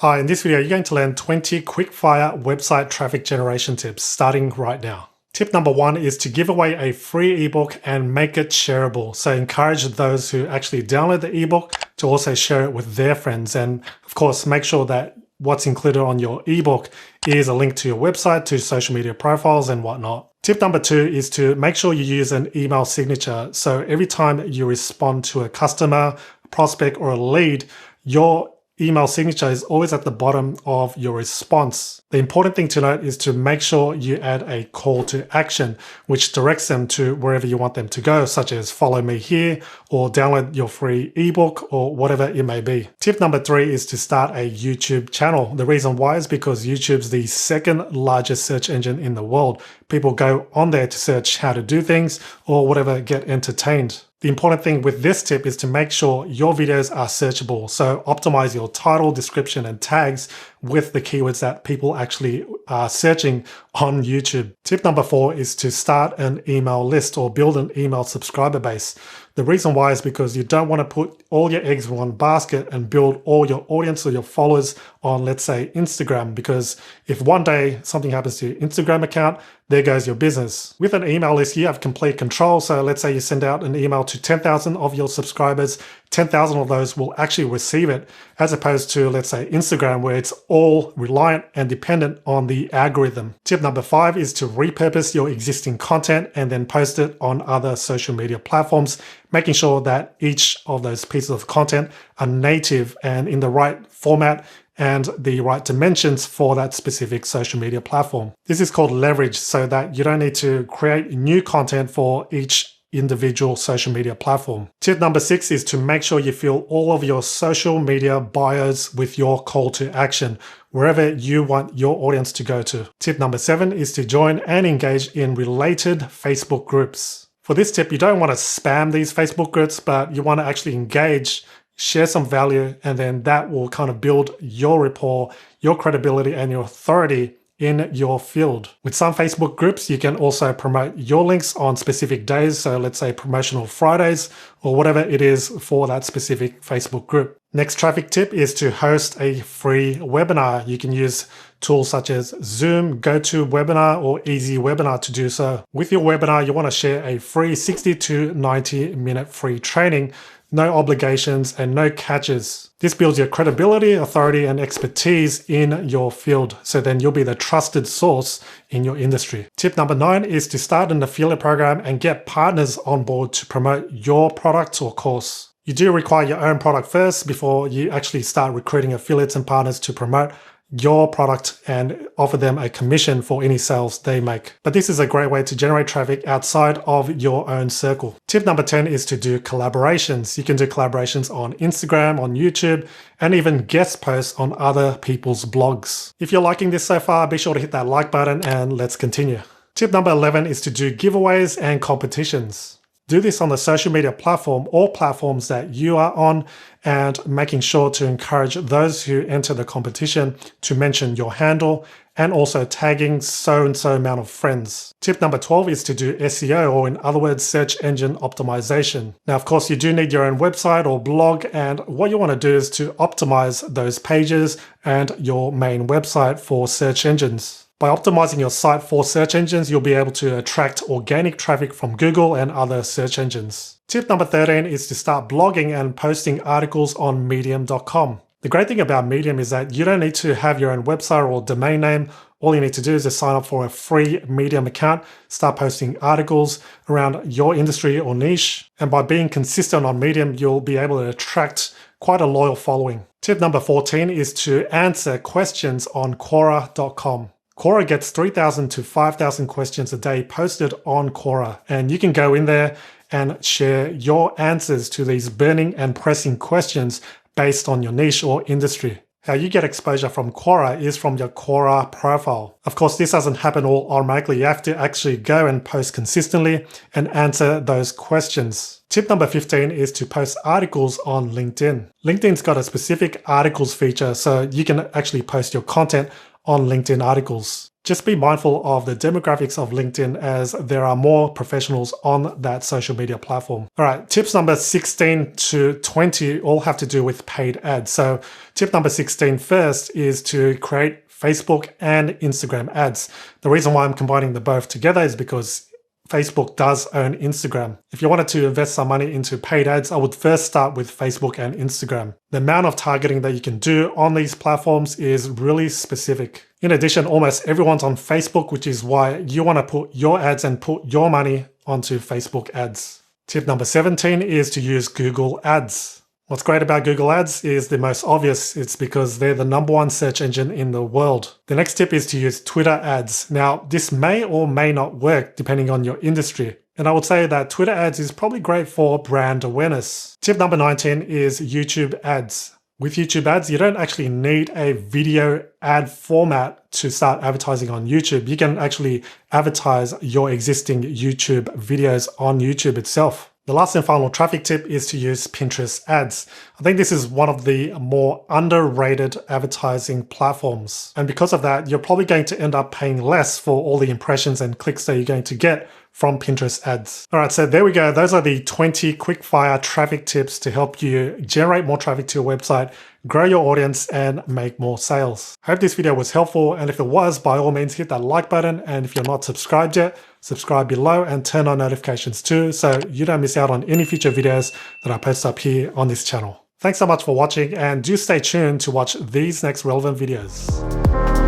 Hi, in this video, you're going to learn 20 quick-fire website traffic generation tips starting right now. Tip number 1 is to give away a free ebook and make it shareable. So encourage those who actually download the ebook to also share it with their friends. And of course, make sure that what's included on your ebook is a link to your website, to social media profiles and whatnot. Tip number 2 is to make sure you use an email signature. So every time you respond to a customer, prospect, or a lead, your email signature is always at the bottom of your response. The important thing to note is to make sure you add a call to action, which directs them to wherever you want them to go, such as follow me here or download your free ebook or whatever it may be. Tip number 3 is to start a YouTube channel. The reason why is because YouTube's the second largest search engine in the world. People go on there to search how to do things or whatever, get entertained. The important thing with this tip is to make sure your videos are searchable. So optimize your title, description, and tags with the keywords that people actually are searching on YouTube. Tip number 4 is to start an email list or build an email subscriber base. The reason why is because you don't want to put all your eggs in one basket and build all your audience or your followers on, let's say, Instagram, because if one day something happens to your Instagram account, there goes your business. With an email list, you have complete control. So let's say you send out an email to 10,000 of your subscribers, 10,000 of those will actually receive it, as opposed to, let's say, Instagram, where it's all reliant and dependent on the algorithm. Tip number 5 is to repurpose your existing content and then post it on other social media platforms, making sure that each of those pieces of content are native and in the right format and the right dimensions for that specific social media platform. This is called leverage, so that you don't need to create new content for each individual social media platform. Tip number 6 is to make sure you fill all of your social media bios with your call to action, wherever you want your audience to go to. Tip number 7 is to join and engage in related Facebook groups. For this tip, you don't want to spam these Facebook groups, but you want to actually engage, share some value, and then that will kind of build your rapport, your credibility, and your authority in your field. With some Facebook groups, you can also promote your links on specific days. So let's say promotional Fridays or whatever it is for that specific Facebook group. Next traffic tip is to host a free webinar. You can use tools such as Zoom, GoToWebinar, or Easy Webinar to do so. With your webinar, you want to share a free 60 to 90 minute free training, no obligations and no catches. This builds your credibility, authority, and expertise in your field. So then you'll be the trusted source in your industry. Tip number 9 is to start an affiliate program and get partners on board to promote your product or course. You do require your own product first before you actually start recruiting affiliates and partners to promote your product and offer them a commission for any sales they make. But this is a great way to generate traffic outside of your own circle. Tip number 10 is to do collaborations. You can do collaborations on Instagram, on YouTube, and even guest posts on other people's blogs. If you're liking this so far, be sure to hit that like button and let's continue. Tip number 11 is to do giveaways and competitions. Do this on the social media platform or platforms that you are on, and making sure to encourage those who enter the competition to mention your handle and also tagging so-and-so amount of friends. Tip number 12 is to do SEO, or in other words, search engine optimization. Now, of course, you do need your own website or blog, and what you want to do is to optimize those pages and your main website for search engines. By optimizing your site for search engines, you'll be able to attract organic traffic from Google and other search engines. Tip number 13 is to start blogging and posting articles on medium.com. The great thing about Medium is that you don't need to have your own website or domain name. All you need to do is just sign up for a free Medium account, start posting articles around your industry or niche. And by being consistent on Medium, you'll be able to attract quite a loyal following. Tip number 14 is to answer questions on Quora.com. Quora gets 3,000 to 5,000 questions a day posted on Quora, and you can go in there and share your answers to these burning and pressing questions based on your niche or industry. How you get exposure from Quora is from your Quora profile. Of course, this doesn't happen all automatically. You have to actually go and post consistently and answer those questions. Tip number 15 is to post articles on LinkedIn. LinkedIn's got a specific articles feature, so you can actually post your content on LinkedIn articles. Just be mindful of the demographics of LinkedIn as there are more professionals on that social media platform. All right, tips number 16 to 20 all have to do with paid ads. So tip number 16 first is to create Facebook and Instagram ads. The reason why I'm combining the both together is because Facebook does own Instagram. If you wanted to invest some money into paid ads, I would first start with Facebook and Instagram. The amount of targeting that you can do on these platforms is really specific. In addition, almost everyone's on Facebook, which is why you want to put your ads and put your money onto Facebook ads. Tip number 17 is to use Google Ads. What's great about Google Ads is the most obvious. It's because they're the #1 search engine in the world. The next tip is to use Twitter ads. Now, this may or may not work depending on your industry. And I would say that Twitter ads is probably great for brand awareness. Tip number 19 is YouTube ads. With YouTube ads, you don't actually need a video ad format to start advertising on YouTube. You can actually advertise your existing YouTube videos on YouTube itself. The last and final traffic tip is to use Pinterest ads. I think this is one of the more underrated advertising platforms. And because of that, you're probably going to end up paying less for all the impressions and clicks that you're going to get from Pinterest ads. All right, so there we go. Those are the 20 quick-fire traffic tips to help you generate more traffic to your website, grow your audience, and make more sales. I hope this video was helpful, and if it was, by all means, hit that like button. And if you're not subscribed yet, subscribe below and turn on notifications too, so you don't miss out on any future videos that I post up here on this channel. Thanks so much for watching, and do stay tuned to watch these next relevant videos.